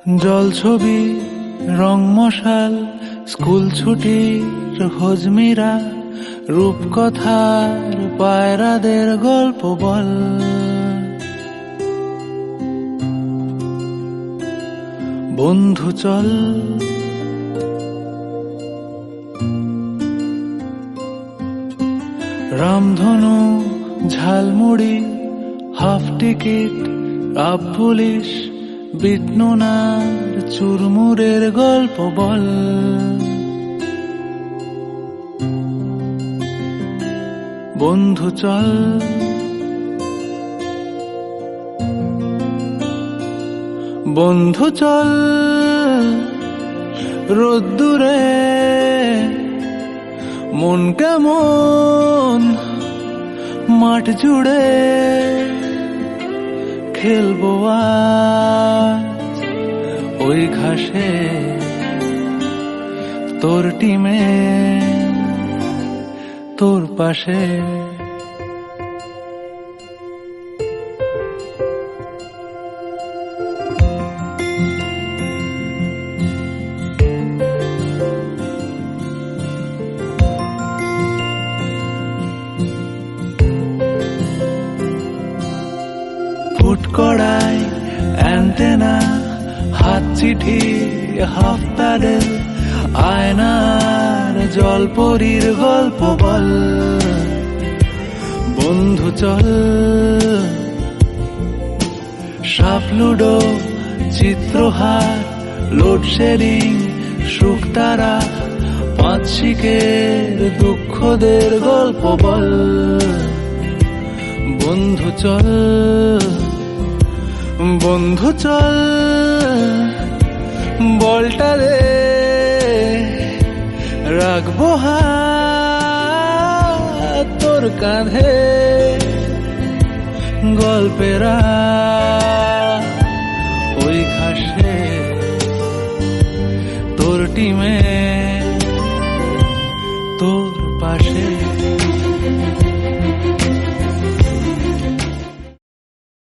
জল ছবি রং মশাল স্কুল ছুটির হজমিরা রূপকথার পায়রাদের গল্প বল। বন্ধু চল রামধনু ঝালমুড়ি হাফ টিকিট আপ পুলিশ বিটনুনার চুরমুরের গল্প বল। বন্ধু চল বন্ধু চল রোদ্দুরে মন কেমন মাঠ জুড়ে খেলবো আজ ওই ঘাসে তোর টিমে তোর পাশে। ফুটকড়াই অ্যান্টেনা হাত চিঠি হাফ প্যাডেল আয়নার জলপরীর গল্প বল। বন্ধু চল সাপ লুডো চিত্রহার লোডশেডিং শুকতারা পাঁচ শিকের দুঃখদের গল্প বল। বন্ধু চল বন্ধু চল বলটা দে রাখবো হাত তোর কাঁধে গল্পেরা ওই ঘাসে তোর টিমে